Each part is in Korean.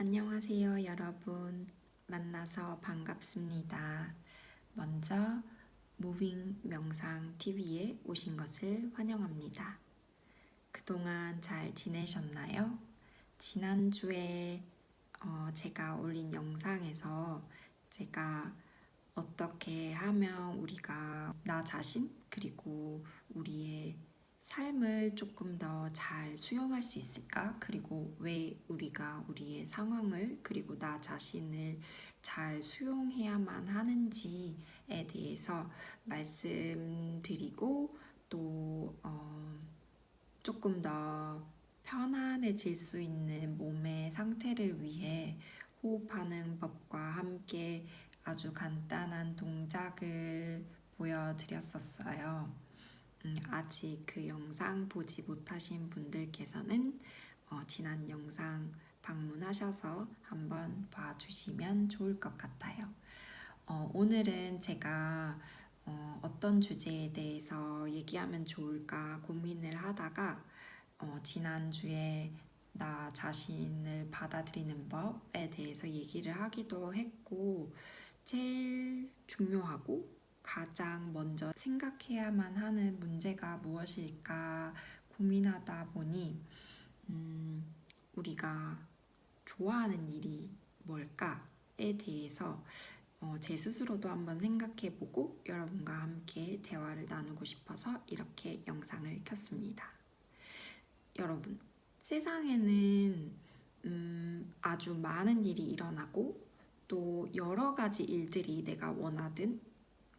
안녕하세요, 여러분. 만나서 반갑습니다. 먼저 무빙 명상 TV에 오신 것을 환영합니다. 그동안 잘 지내셨나요? 지난주에 제가 올린 영상에서 제가 어떻게 하면 우리가 나 자신 그리고 우리의 삶을 조금 더 잘 수용할 수 있을까? 그리고 왜 우리가 우리의 상황을 그리고 나 자신을 잘 수용해야만 하는지에 대해서 말씀드리고 또 조금 더 편안해질 수 있는 몸의 상태를 위해 호흡하는 법과 함께 아주 간단한 동작을 보여드렸었어요. 아직 그 영상 보지 못하신 분들께서는 지난 영상 방문하셔서 한번 봐주시면 좋을 것 같아요. 오늘은 제가 어떤 주제에 대해서 얘기하면 좋을까 고민을 하다가 지난주에 나 자신을 받아들이는 법에 대해서 얘기를 하기도 했고, 제일 중요하고 가장 먼저 생각해야만 하는 문제가 무엇일까 고민하다 보니 우리가 좋아하는 일이 뭘까에 대해서 제 스스로도 한번 생각해보고 여러분과 함께 대화를 나누고 싶어서 이렇게 영상을 켰습니다. 여러분, 세상에는 아주 많은 일이 일어나고 또 여러 가지 일들이 내가 원하든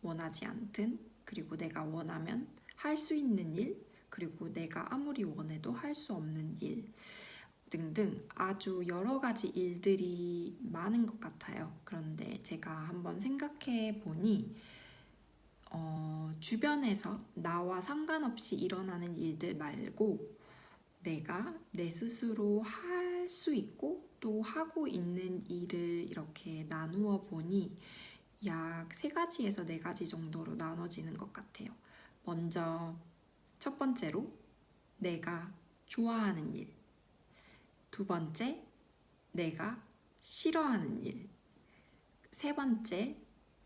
원하지 않든 그리고 내가 원하면 할 수 있는 일 그리고 내가 아무리 원해도 할 수 없는 일 등등 아주 여러 가지 일들이 많은 것 같아요. 그런데 제가 한번 생각해 보니 주변에서 나와 상관없이 일어나는 일들 말고 내가 내 스스로 할 수 있고 또 하고 있는 일을 이렇게 나누어 보니 약 3가지에서 4가지 정도로 나눠지는 것 같아요. 먼저 첫 번째로 내가 좋아하는 일, 두 번째 내가 싫어하는 일, 세 번째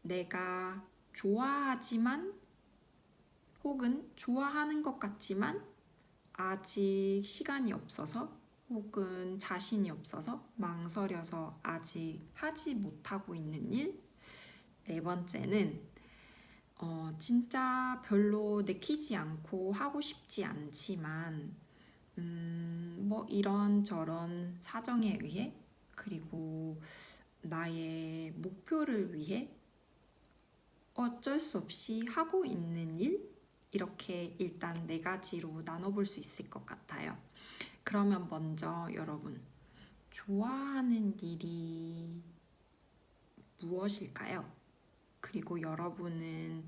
내가 좋아하지만 혹은 좋아하는 것 같지만 아직 시간이 없어서 혹은 자신이 없어서 망설여서 아직 하지 못하고 있는 일. 네 번째는 진짜 별로 내키지 않고 하고 싶지 않지만 뭐 이런저런 사정에 의해 그리고 나의 목표를 위해 어쩔 수 없이 하고 있는 일. 이렇게 일단 4가지로 나눠볼 수 있을 것 같아요. 그러면 먼저 여러분, 좋아하는 일이 무엇일까요? 그리고 여러분은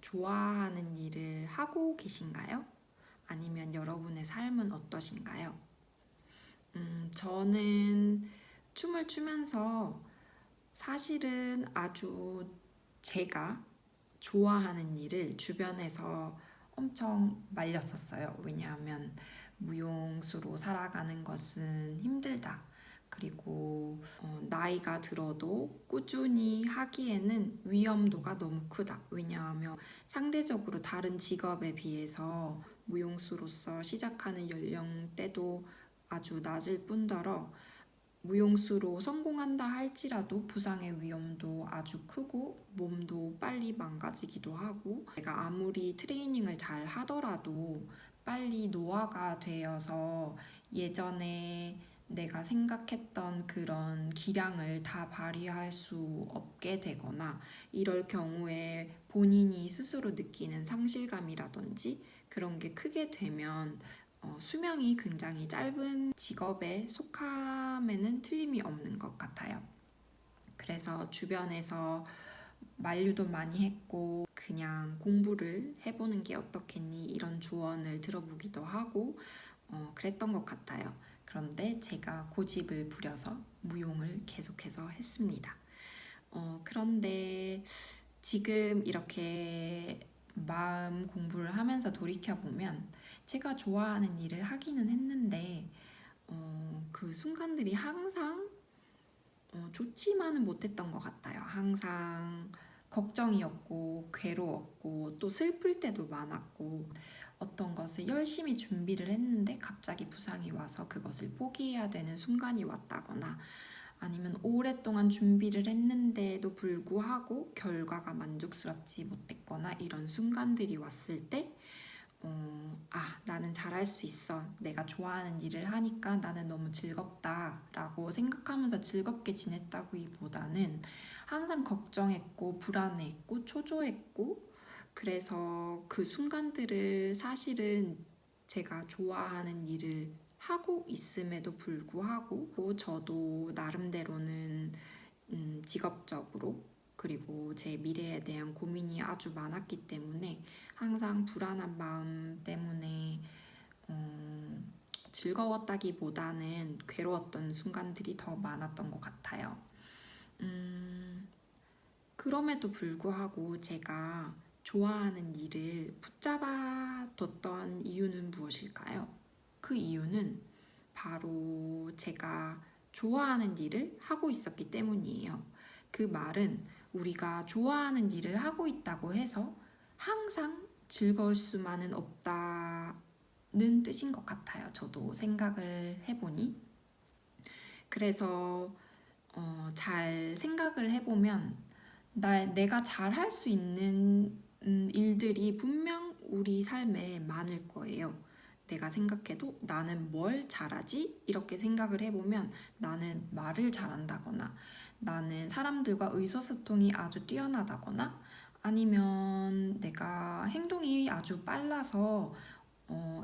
좋아하는 일을 하고 계신가요? 아니면 여러분의 삶은 어떠신가요? 저는 춤을 추면서 사실은 아주 제가 좋아하는 일을 주변에서 엄청 말렸었어요. 왜냐하면 무용수로 살아가는 것은 힘들다. 그리고 나이가 들어도 꾸준히 하기에는 위험도가 너무 크다. 왜냐하면 상대적으로 다른 직업에 비해서 무용수로서 시작하는 연령대도 아주 낮을 뿐더러 무용수로 성공한다 할지라도 부상의 위험도 아주 크고 몸도 빨리 망가지기도 하고 내가 아무리 트레이닝을 잘 하더라도 빨리 노화가 되어서 예전에 내가 생각했던 그런 기량을 다 발휘할 수 없게 되거나 이럴 경우에 본인이 스스로 느끼는 상실감이라든지 그런 게 크게 되면 수명이 굉장히 짧은 직업에 속함에는 틀림이 없는 것 같아요. 그래서 주변에서 만류도 많이 했고 그냥 공부를 해보는 게 어떻겠니 이런 조언을 들어보기도 하고 그랬던 것 같아요. 그런데 제가 고집을 부려서 무용을 계속해서 했습니다. 그런데 지금 이렇게 마음 공부를 하면서 돌이켜보면 제가 좋아하는 일을 하기는 했는데 그 순간들이 항상 좋지만은 못했던 것 같아요. 항상 걱정이었고 괴로웠고 또 슬플 때도 많았고 어떤 것을 열심히 준비를 했는데 갑자기 부상이 와서 그것을 포기해야 되는 순간이 왔다거나 아니면 오랫동안 준비를 했는데도 불구하고 결과가 만족스럽지 못했거나 이런 순간들이 왔을 때 나는 잘할 수 있어. 내가 좋아하는 일을 하니까 나는 너무 즐겁다 라고 생각하면서 즐겁게 지냈다기보다는 항상 걱정했고 불안했고 초조했고 그래서 그 순간들을 사실은 제가 좋아하는 일을 하고 있음에도 불구하고 저도 나름대로는 직업적으로 그리고 제 미래에 대한 고민이 아주 많았기 때문에 항상 불안한 마음 때문에 즐거웠다기보다는 괴로웠던 순간들이 더 많았던 것 같아요. 그럼에도 불구하고 제가 좋아하는 일을 붙잡아 뒀던 이유는 무엇일까요? 그 이유는 바로 제가 좋아하는 일을 하고 있었기 때문이에요. 그 말은 우리가 좋아하는 일을 하고 있다고 해서 항상 즐거울 수만은 없다는 뜻인 것 같아요. 저도 생각을 해보니. 그래서 잘 생각을 해보면 내가 잘 할 수 있는 일들이 분명 우리 삶에 많을 거예요. 내가 생각해도 나는 뭘 잘하지? 이렇게 생각을 해보면 나는 말을 잘한다거나 나는 사람들과 의사소통이 아주 뛰어나다거나 아니면 내가 행동이 아주 빨라서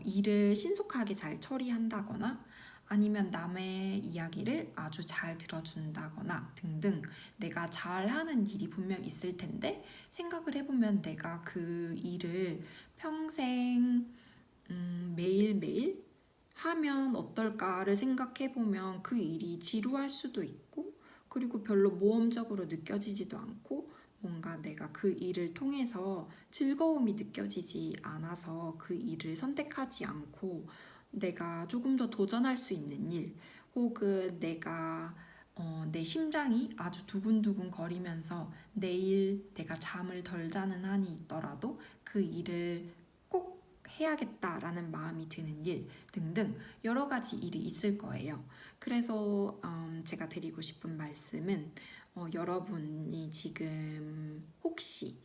일을 신속하게 잘 처리한다거나 아니면 남의 이야기를 아주 잘 들어준다거나 등등 내가 잘하는 일이 분명 있을 텐데 생각을 해보면 내가 그 일을 평생 매일매일 하면 어떨까를 생각해보면 그 일이 지루할 수도 있고 그리고 별로 모험적으로 느껴지지도 않고 뭔가 내가 그 일을 통해서 즐거움이 느껴지지 않아서 그 일을 선택하지 않고 내가 조금 더 도전할 수 있는 일 혹은 내 심장이 아주 두근두근 거리면서 내일 내가 잠을 덜 자는 한이 있더라도 그 일을 꼭 해야겠다라는 마음이 드는 일 등등 여러 가지 일이 있을 거예요. 그래서 제가 드리고 싶은 말씀은 여러분이 지금 혹시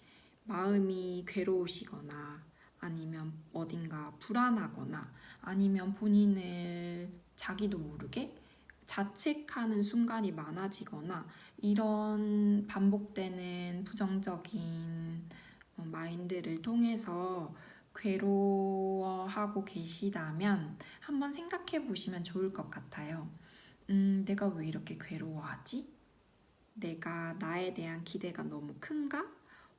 마음이 괴로우시거나 아니면 어딘가 불안하거나 아니면 본인을 자기도 모르게 자책하는 순간이 많아지거나 이런 반복되는 부정적인 마인드를 통해서 괴로워하고 계시다면 한번 생각해 보시면 좋을 것 같아요. 내가 왜 이렇게 괴로워하지? 내가 나에 대한 기대가 너무 큰가?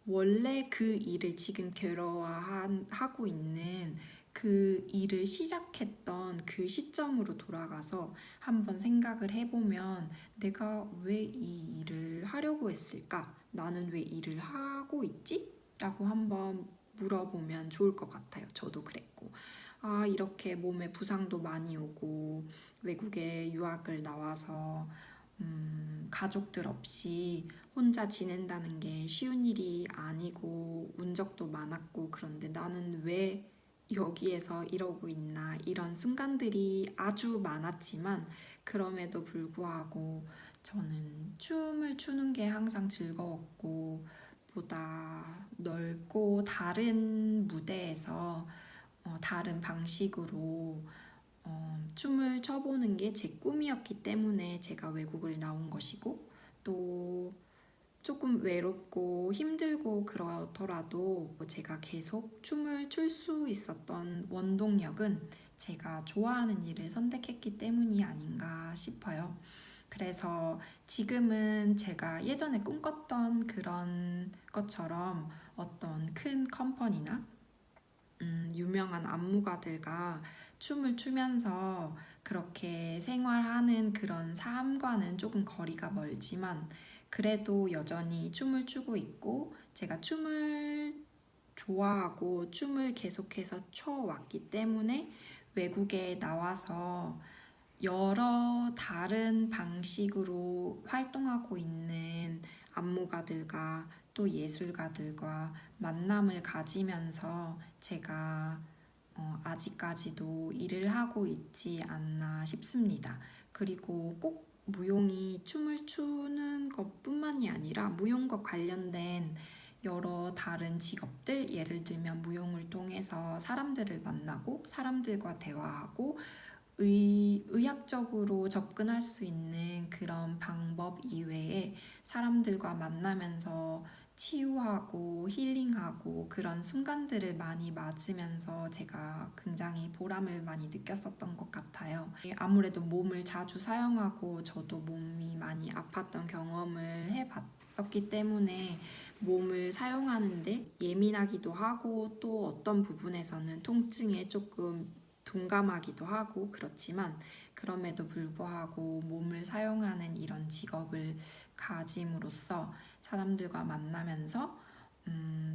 원래 그 일을 지금 괴로워하고 있는 그 일을 시작했던 그 시점으로 돌아가서 한번 생각을 해보면 내가 왜 이 일을 하려고 했을까? 나는 왜 일을 하고 있지? 라고 한번 물어보면 좋을 것 같아요. 저도 그랬고. 이렇게 몸에 부상도 많이 오고 외국에 유학을 나와서 가족들 없이 혼자 지낸다는 게 쉬운 일이 아니고 운적도 많았고 그런데 나는 왜 여기에서 이러고 있나 이런 순간들이 아주 많았지만 그럼에도 불구하고 저는 춤을 추는 게 항상 즐거웠고 보다 넓고 다른 무대에서 다른 방식으로 춤을 춰보는 게 제 꿈이었기 때문에 제가 외국을 나온 것이고 또 조금 외롭고 힘들고 그렇더라도 제가 계속 춤을 출 수 있었던 원동력은 제가 좋아하는 일을 선택했기 때문이 아닌가 싶어요. 그래서 지금은 제가 예전에 꿈꿨던 그런 것처럼 어떤 큰 컴퍼니나 유명한 안무가들과 춤을 추면서 그렇게 생활하는 그런 삶과는 조금 거리가 멀지만 그래도 여전히 춤을 추고 있고 제가 춤을 좋아하고 춤을 계속해서 춰왔기 때문에 외국에 나와서 여러 다른 방식으로 활동하고 있는 안무가들과 또 예술가들과 만남을 가지면서 제가 아직까지도 일을 하고 있지 않나 싶습니다. 그리고 꼭 무용이 춤을 추는 것뿐만이 아니라 무용과 관련된 여러 다른 직업들, 예를 들면 무용을 통해서 사람들을 만나고 사람들과 대화하고 의학적으로 접근할 수 있는 그런 방법 이외에 사람들과 만나면서 치유하고 힐링하고 그런 순간들을 많이 맞으면서 제가 굉장히 보람을 많이 느꼈었던 것 같아요. 아무래도 몸을 자주 사용하고 저도 몸이 많이 아팠던 경험을 해봤었기 때문에 몸을 사용하는데 예민하기도 하고 또 어떤 부분에서는 통증에 조금 둔감하기도 하고 그렇지만 그럼에도 불구하고 몸을 사용하는 이런 직업을 가짐으로써 사람들과 만나면서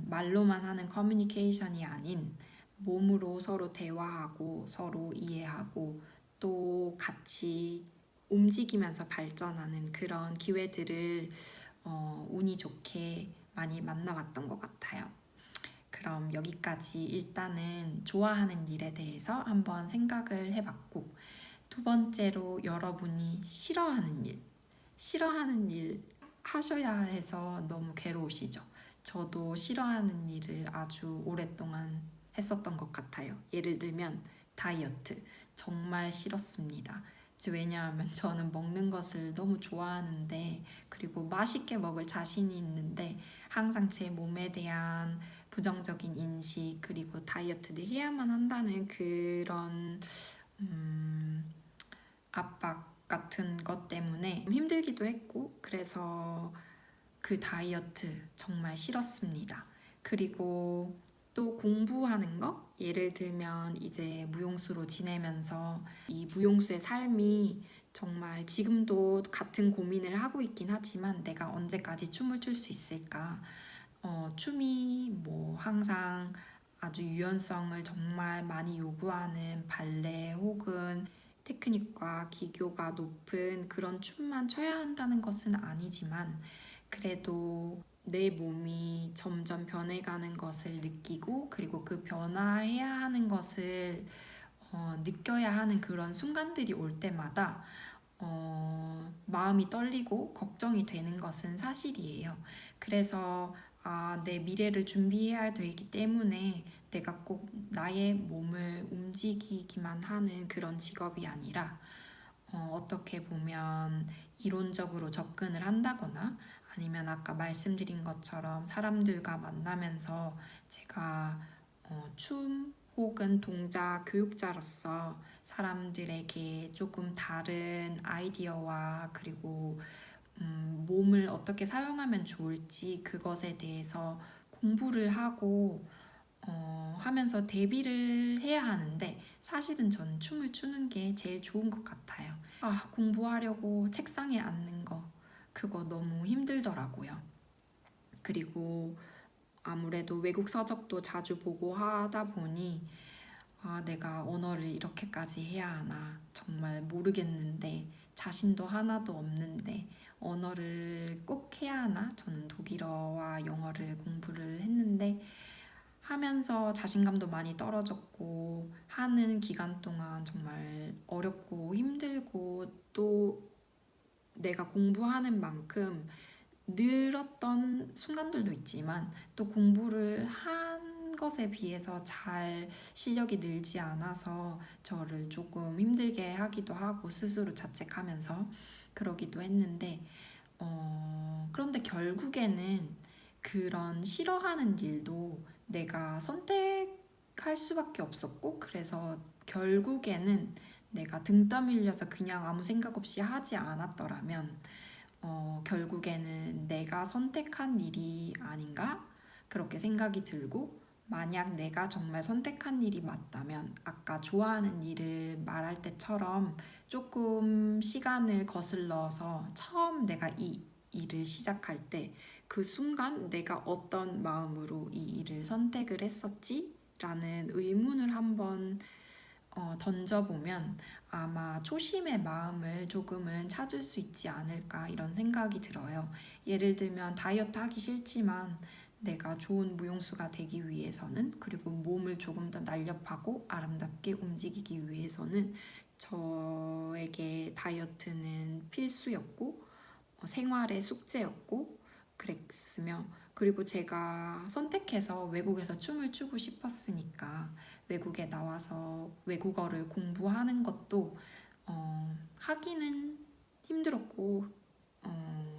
말로만 하는 커뮤니케이션이 아닌 몸으로 서로 대화하고 서로 이해하고 또 같이 움직이면서 발전하는 그런 기회들을 운이 좋게 많이 만나왔던 것 같아요. 그럼 여기까지 일단은 좋아하는 일에 대해서 한번 생각을 해봤고, 두 번째로 여러분이 싫어하는 일 하셔야 해서 너무 괴로우시죠? 저도 싫어하는 일을 아주 오랫동안 했었던 것 같아요. 예를 들면 다이어트 정말 싫었습니다. 왜냐하면 저는 먹는 것을 너무 좋아하는데 그리고 맛있게 먹을 자신이 있는데 항상 제 몸에 대한 부정적인 인식 그리고 다이어트를 해야만 한다는 그런 압박 같은 것 때문에 힘들기도 했고 그래서 그 다이어트 정말 싫었습니다. 그리고 또 공부하는 거? 예를 들면 이제 무용수로 지내면서 이 무용수의 삶이 정말 지금도 같은 고민을 하고 있긴 하지만 내가 언제까지 춤을 출 수 있을까? 춤이 뭐 항상 아주 유연성을 정말 많이 요구하는 발레 혹은 테크닉과 기교가 높은 그런 춤만 춰야 한다는 것은 아니지만 그래도 내 몸이 점점 변해가는 것을 느끼고 그리고 그 변화해야 하는 것을 느껴야 하는 그런 순간들이 올 때마다 마음이 떨리고 걱정이 되는 것은 사실이에요. 그래서 내 미래를 준비해야 되기 때문에 내가 꼭 나의 몸을 움직이기만 하는 그런 직업이 아니라 어떻게 보면 이론적으로 접근을 한다거나 아니면 아까 말씀드린 것처럼 사람들과 만나면서 제가 춤 혹은 동작 교육자로서 사람들에게 조금 다른 아이디어와 그리고 몸을 어떻게 사용하면 좋을지 그것에 대해서 공부를 하고 하면서 대비를 해야 하는데 사실은 전 춤을 추는 게 제일 좋은 것 같아요. 공부하려고 책상에 앉는 거 그거 너무 힘들더라고요. 그리고 아무래도 외국 서적도 자주 보고 하다 보니 내가 언어를 이렇게까지 해야 하나 정말 모르겠는데 자신도 하나도 없는데 언어를 꼭 해야 하나? 저는 독일어와 영어를 공부를 했는데 하면서 자신감도 많이 떨어졌고 하는 기간 동안 정말 어렵고 힘들고 또 내가 공부하는 만큼 늘었던 순간들도 있지만 또 공부를 한 것에 비해서 잘 실력이 늘지 않아서 저를 조금 힘들게 하기도 하고 스스로 자책하면서 그러기도 했는데 그런데 결국에는 그런 싫어하는 일도 내가 선택할 수밖에 없었고 그래서 결국에는 내가 등 떠밀려서 그냥 아무 생각 없이 하지 않았더라면 결국에는 내가 선택한 일이 아닌가? 그렇게 생각이 들고 만약 내가 정말 선택한 일이 맞다면 아까 좋아하는 일을 말할 때처럼 조금 시간을 거슬러서 처음 내가 이 일을 시작할 때 그 순간 내가 어떤 마음으로 이 일을 선택을 했었지? 라는 의문을 한번 던져보면 아마 초심의 마음을 조금은 찾을 수 있지 않을까 이런 생각이 들어요. 예를 들면 다이어트 하기 싫지만 내가 좋은 무용수가 되기 위해서는, 그리고 몸을 조금 더 날렵하고 아름답게 움직이기 위해서는 저에게 다이어트는 필수였고 생활의 숙제였고 그랬으며, 그리고 제가 선택해서 외국에서 춤을 추고 싶었으니까 외국에 나와서 외국어를 공부하는 것도 하기는 힘들었고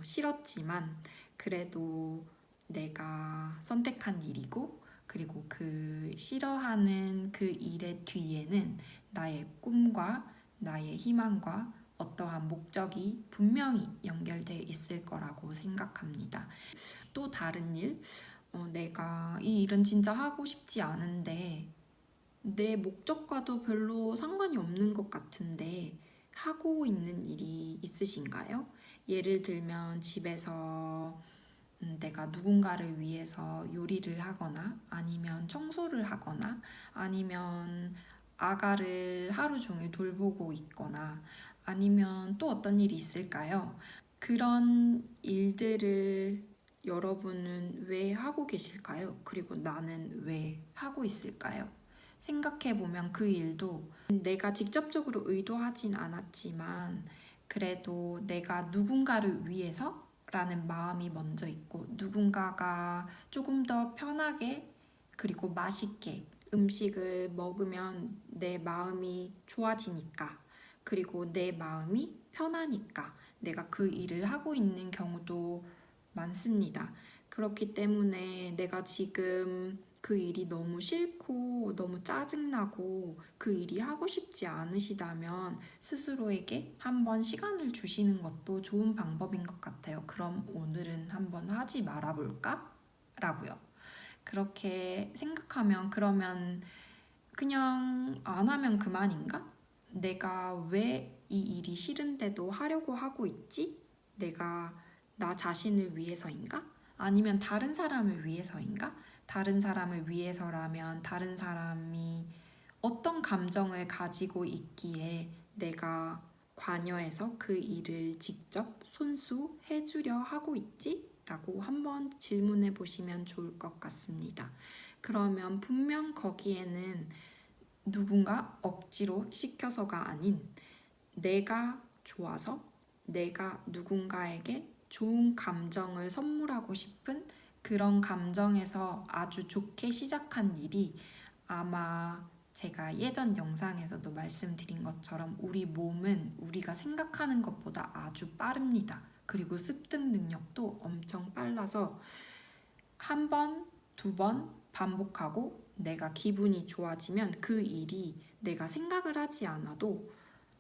싫었지만 그래도 내가 선택한 일이고, 그리고 그 싫어하는 그 일의 뒤에는 나의 꿈과 나의 희망과 어떠한 목적이 분명히 연결되어 있을 거라고 생각합니다. 또 다른 일, 내가 이 일은 진짜 하고 싶지 않은데 내 목적과도 별로 상관이 없는 것 같은데 하고 있는 일이 있으신가요? 예를 들면 집에서 내가 누군가를 위해서 요리를 하거나 아니면 청소를 하거나 아니면 아가를 하루 종일 돌보고 있거나 아니면 또 어떤 일이 있을까요? 그런 일들을 여러분은 왜 하고 계실까요? 그리고 나는 왜 하고 있을까요? 생각해보면 그 일도 내가 직접적으로 의도하진 않았지만 그래도 내가 누군가를 위해서 라는 마음이 먼저 있고, 누군가가 조금 더 편하게 그리고 맛있게 음식을 먹으면 내 마음이 좋아지니까, 그리고 내 마음이 편하니까 내가 그 일을 하고 있는 경우도 많습니다. 그렇기 때문에 내가 지금 그 일이 너무 싫고 너무 짜증나고 그 일이 하고 싶지 않으시다면 스스로에게 한번 시간을 주시는 것도 좋은 방법인 것 같아요. 그럼 오늘은 한번 하지 말아볼까? 라고요. 그렇게 생각하면 그러면 그냥 안 하면 그만인가? 내가 왜 이 일이 싫은데도 하려고 하고 있지? 내가 나 자신을 위해서인가? 아니면 다른 사람을 위해서인가? 다른 사람을 위해서라면 다른 사람이 어떤 감정을 가지고 있기에 내가 관여해서 그 일을 직접 손수해 주려 하고 있지? 라고 한번 질문해 보시면 좋을 것 같습니다. 그러면 분명 거기에는 누군가 억지로 시켜서가 아닌 내가 좋아서 내가 누군가에게 좋은 감정을 선물하고 싶은 그런 감정에서 아주 좋게 시작한 일이, 아마 제가 예전 영상에서도 말씀드린 것처럼 우리 몸은 우리가 생각하는 것보다 아주 빠릅니다. 그리고 습득 능력도 엄청 빨라서 한 번, 두 번 반복하고 내가 기분이 좋아지면 그 일이 내가 생각을 하지 않아도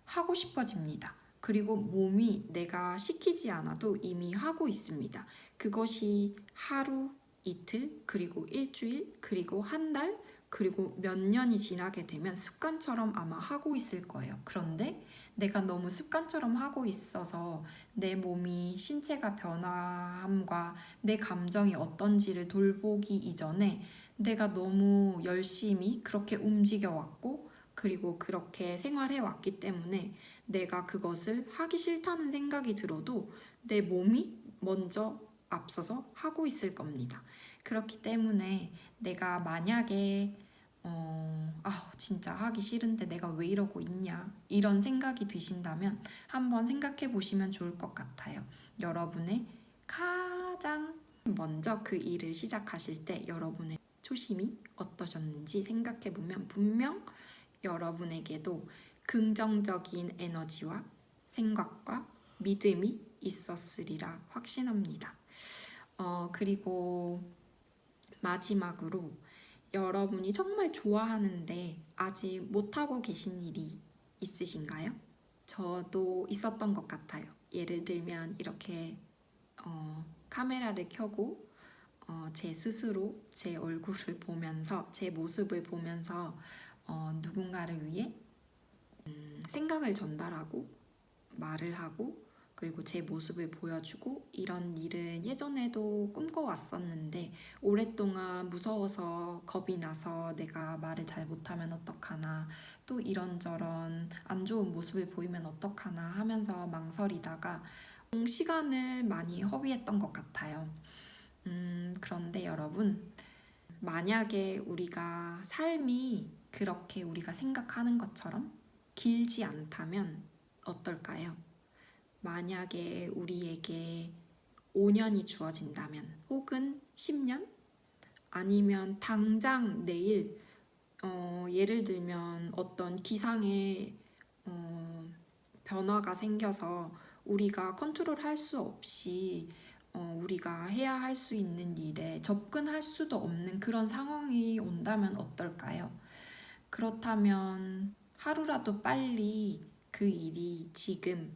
하고 싶어집니다. 그리고 몸이 내가 시키지 않아도 이미 하고 있습니다. 그것이 하루, 이틀, 그리고 일주일, 그리고 한 달, 그리고 몇 년이 지나게 되면 습관처럼 아마 하고 있을 거예요. 그런데 내가 너무 습관처럼 하고 있어서 내 몸이 신체가 변화함과 내 감정이 어떤지를 돌보기 이전에 내가 너무 열심히 그렇게 움직여 왔고, 그리고 그렇게 생활해 왔기 때문에 내가 그것을 하기 싫다는 생각이 들어도 내 몸이 먼저 앞서서 하고 있을 겁니다. 그렇기 때문에 내가 만약에 진짜 하기 싫은데 내가 왜 이러고 있냐 이런 생각이 드신다면 한번 생각해 보시면 좋을 것 같아요. 여러분의 가장 먼저 그 일을 시작하실 때 여러분의 초심이 어떠셨는지 생각해 보면 분명 여러분에게도 긍정적인 에너지와 생각과 믿음이 있었으리라 확신합니다. 그리고 마지막으로 여러분이 정말 좋아하는데 아직 못하고 계신 일이 있으신가요? 저도 있었던 것 같아요. 예를 들면 이렇게 카메라를 켜고 제 스스로 제 얼굴을 보면서 제 모습을 보면서 누군가를 위해 생각을 전달하고 말을 하고 그리고 제 모습을 보여주고 이런 일은 예전에도 꿈꿔왔었는데 오랫동안 무서워서 겁이 나서 내가 말을 잘 못하면 어떡하나 또 이런저런 안 좋은 모습을 보이면 어떡하나 하면서 망설이다가 시간을 많이 허비했던 것 같아요. 그런데 여러분, 만약에 우리가 삶이 그렇게 우리가 생각하는 것처럼 길지 않다면 어떨까요? 만약에 우리에게 5년이 주어진다면 혹은 10년? 아니면 당장 내일 예를 들면 어떤 기상에 변화가 생겨서 우리가 컨트롤할 수 없이 우리가 해야 할 수 있는 일에 접근할 수도 없는 그런 상황이 온다면 어떨까요? 그렇다면 하루라도 빨리 그 일이 지금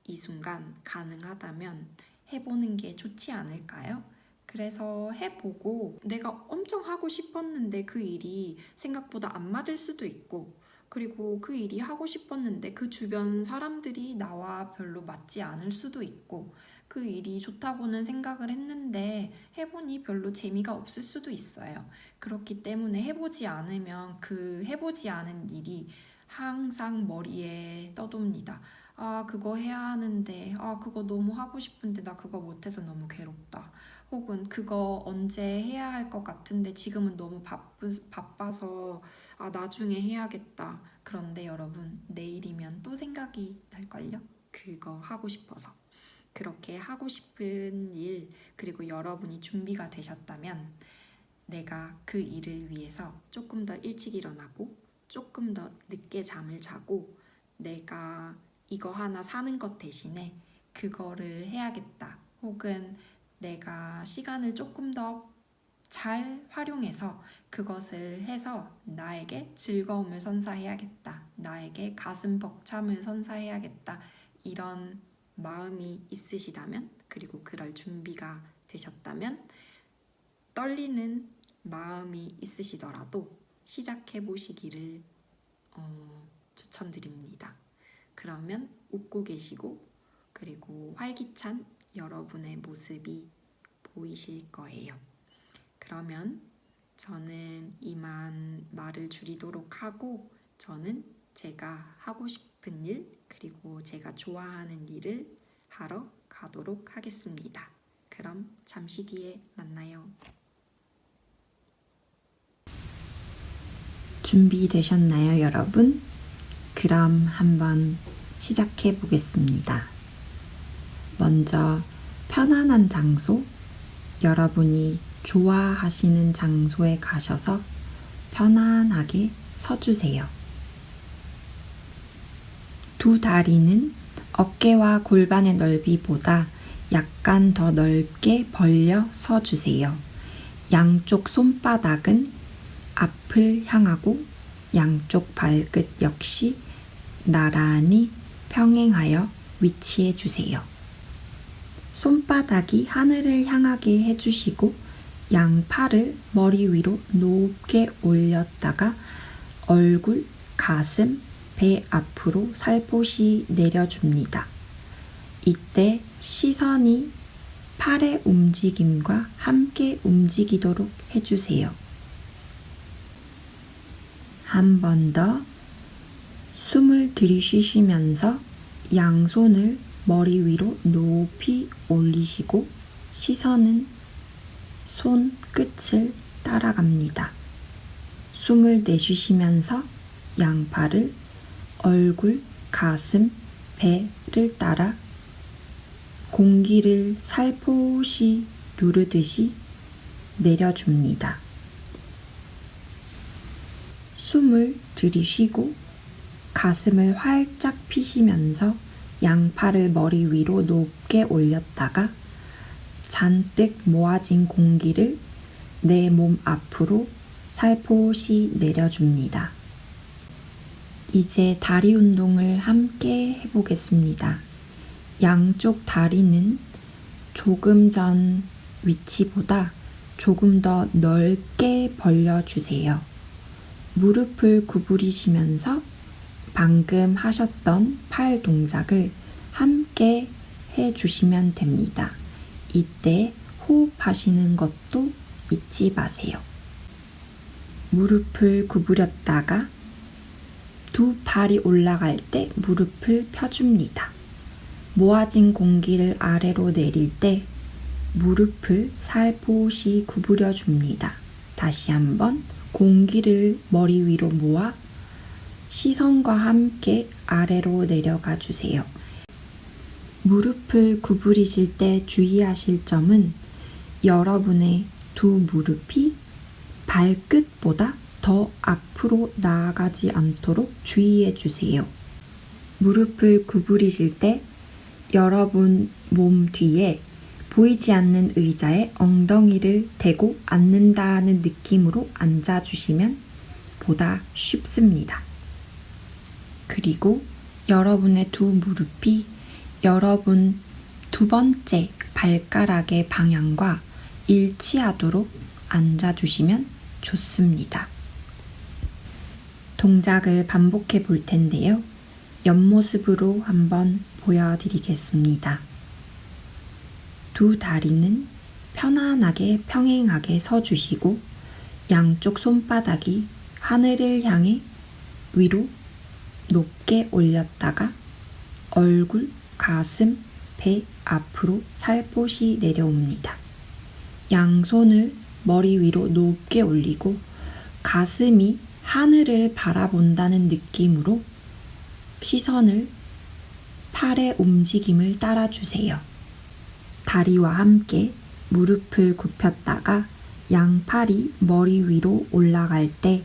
이 순간 가능하다면 해보는 게 좋지 않을까요? 그래서 해보고 내가 엄청 하고 싶었는데 그 일이 생각보다 안 맞을 수도 있고 그리고 그 일이 하고 싶었는데 그 주변 사람들이 나와 별로 맞지 않을 수도 있고 그 일이 좋다고는 생각을 했는데 해보니 별로 재미가 없을 수도 있어요. 그렇기 때문에 해보지 않으면 그 해보지 않은 일이 항상 머리에 떠돕니다. 아, 그거 해야 하는데, 아, 그거 너무 하고 싶은데 나 그거 못해서 너무 괴롭다. 혹은 그거 언제 해야 할 것 같은데 지금은 너무 바빠서 아, 나중에 해야겠다. 그런데 여러분, 내일이면 또 생각이 날걸요? 그거 하고 싶어서. 그렇게 하고 싶은 일, 그리고 여러분이 준비가 되셨다면 내가 그 일을 위해서 조금 더 일찍 일어나고 조금 더 늦게 잠을 자고 내가 이거 하나 사는 것 대신에 그거를 해야겠다. 혹은 내가 시간을 조금 더 잘 활용해서 그것을 해서 나에게 즐거움을 선사해야겠다. 나에게 가슴 벅참을 선사해야겠다. 이런 마음이 있으시다면, 그리고 그럴 준비가 되셨다면, 떨리는 마음이 있으시더라도 시작해 보시기를 추천드립니다. 그러면 웃고 계시고 그리고 활기찬 여러분의 모습이 보이실 거예요. 그러면 저는 이만 말을 줄이도록 하고 저는 제가 하고 싶은 일 그리고 제가 좋아하는 일을 하러 가도록 하겠습니다. 그럼 잠시 뒤에 만나요. 준비되셨나요, 여러분? 그럼 한번 시작해 보겠습니다. 먼저 편안한 장소, 여러분이 좋아하시는 장소에 가셔서 편안하게 서주세요. 두 다리는 어깨와 골반의 넓이보다 약간 더 넓게 벌려 서주세요. 양쪽 손바닥은 앞을 향하고 양쪽 발끝 역시 나란히 평행하여 위치해 주세요. 손바닥이 하늘을 향하게 해주시고 양팔을 머리 위로 높게 올렸다가 얼굴, 가슴, 배 앞으로 살포시 내려줍니다. 이때 시선이 팔의 움직임과 함께 움직이도록 해주세요. 한 번 더 숨을 들이쉬시면서 양손을 머리 위로 높이 올리시고 시선은 손 끝을 따라갑니다. 숨을 내쉬시면서 양팔을 얼굴, 가슴, 배를 따라 공기를 살포시 누르듯이 내려줍니다. 숨을 들이쉬고 가슴을 활짝 피시면서 양팔을 머리 위로 높게 올렸다가 잔뜩 모아진 공기를 내 몸 앞으로 살포시 내려줍니다. 이제 다리 운동을 함께 해보겠습니다. 양쪽 다리는 조금 전 위치보다 조금 더 넓게 벌려주세요. 무릎을 구부리시면서 방금 하셨던 팔 동작을 함께 해주시면 됩니다. 이때 호흡하시는 것도 잊지 마세요. 무릎을 구부렸다가 두 팔이 올라갈 때 무릎을 펴줍니다. 모아진 공기를 아래로 내릴 때 무릎을 살포시 구부려줍니다. 다시 한번 공기를 머리 위로 모아 시선과 함께 아래로 내려가 주세요. 무릎을 구부리실 때 주의하실 점은 여러분의 두 무릎이 발끝보다 더 앞으로 나아가지 않도록 주의해 주세요. 무릎을 구부리실 때 여러분 몸 뒤에 보이지 않는 의자에 엉덩이를 대고 앉는다는 느낌으로 앉아주시면 보다 쉽습니다. 그리고 여러분의 두 무릎이 여러분 두 번째 발가락의 방향과 일치하도록 앉아주시면 좋습니다. 동작을 반복해 볼 텐데요. 옆모습으로 한번 보여드리겠습니다. 두 다리는 편안하게 평행하게 서주시고 양쪽 손바닥이 하늘을 향해 위로 높게 올렸다가 얼굴, 가슴, 배 앞으로 살포시 내려옵니다. 양손을 머리 위로 높게 올리고 가슴이 하늘을 바라본다는 느낌으로 시선을 팔의 움직임을 따라주세요. 다리와 함께 무릎을 굽혔다가 양팔이 머리 위로 올라갈 때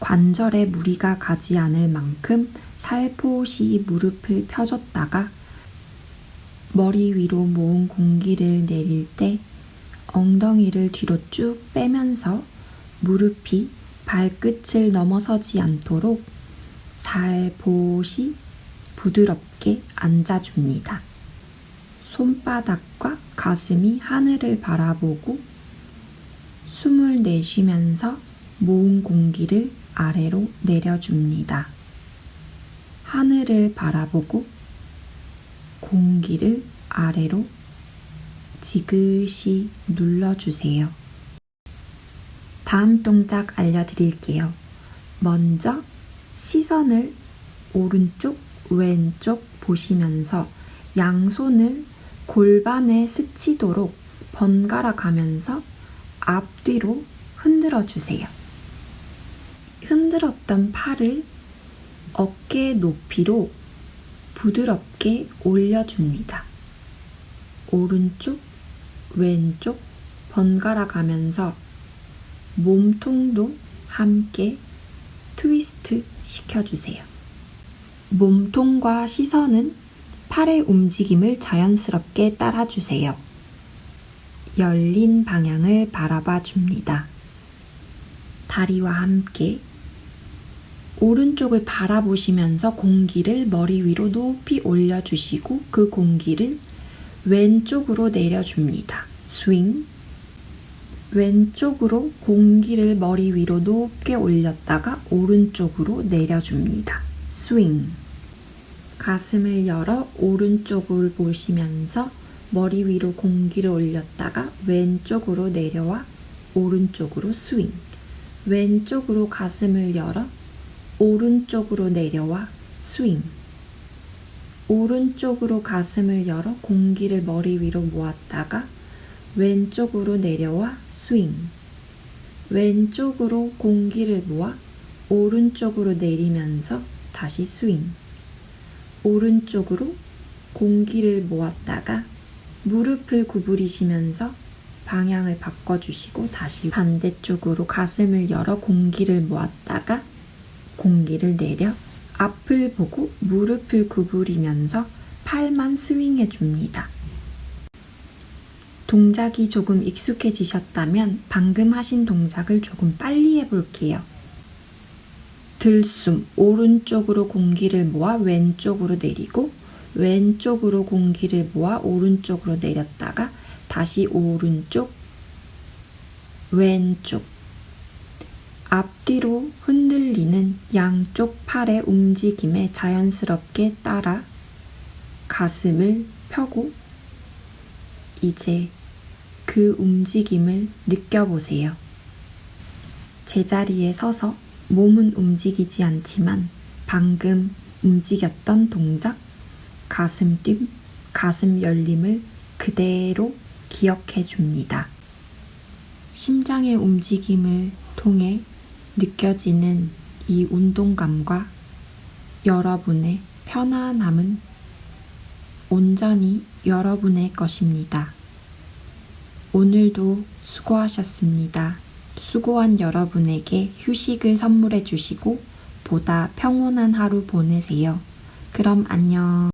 관절에 무리가 가지 않을 만큼 살포시 무릎을 펴줬다가 머리 위로 모은 공기를 내릴 때 엉덩이를 뒤로 쭉 빼면서 무릎이 발끝을 넘어서지 않도록 살포시 부드럽게 앉아줍니다. 손바닥과 가슴이 하늘을 바라보고 숨을 내쉬면서 모은 공기를 아래로 내려줍니다. 하늘을 바라보고 공기를 아래로 지그시 눌러주세요. 다음 동작 알려드릴게요. 먼저 시선을 오른쪽, 왼쪽 보시면서 양손을 골반에 스치도록 번갈아 가면서 앞뒤로 흔들어 주세요. 흔들었던 팔을 어깨 높이로 부드럽게 올려줍니다. 오른쪽, 왼쪽 번갈아 가면서 몸통도 함께 트위스트 시켜주세요. 몸통과 시선은 팔의 움직임을 자연스럽게 따라주세요. 열린 방향을 바라봐 줍니다. 다리와 함께 오른쪽을 바라보시면서 공기를 머리 위로 높이 올려주시고 그 공기를 왼쪽으로 내려줍니다. 스윙. 왼쪽으로 공기를 머리 위로 높게 올렸다가 오른쪽으로 내려줍니다. 스윙. 가슴을 열어 오른쪽을 보시면서 머리 위로 공기를 올렸다가 왼쪽으로 내려와 오른쪽으로 스윙. 왼쪽으로 가슴을 열어 오른쪽으로 내려와 스윙. 오른쪽으로 가슴을 열어 공기를 머리 위로 모았다가 왼쪽으로 내려와 스윙. 왼쪽으로 공기를 모아 오른쪽으로 내리면서 다시 스윙. 오른쪽으로 공기를 모았다가 무릎을 구부리시면서 방향을 바꿔주시고 다시 반대쪽으로 가슴을 열어 공기를 모았다가 공기를 내려 앞을 보고 무릎을 구부리면서 팔만 스윙해 줍니다. 동작이 조금 익숙해지셨다면 방금 하신 동작을 조금 빨리 해볼게요. 들숨, 오른쪽으로 공기를 모아 왼쪽으로 내리고 왼쪽으로 공기를 모아 오른쪽으로 내렸다가 다시 오른쪽, 왼쪽. 앞뒤로 흔들리는 양쪽 팔의 움직임에 자연스럽게 따라 가슴을 펴고 이제 그 움직임을 느껴보세요. 제자리에 서서 몸은 움직이지 않지만 방금 움직였던 동작, 가슴 뜀, 가슴 열림을 그대로 기억해 줍니다. 심장의 움직임을 통해 느껴지는 이 운동감과 여러분의 편안함은 온전히 여러분의 것입니다. 오늘도 수고하셨습니다. 수고한 여러분에게 휴식을 선물해 주시고 보다 평온한 하루 보내세요. 그럼 안녕.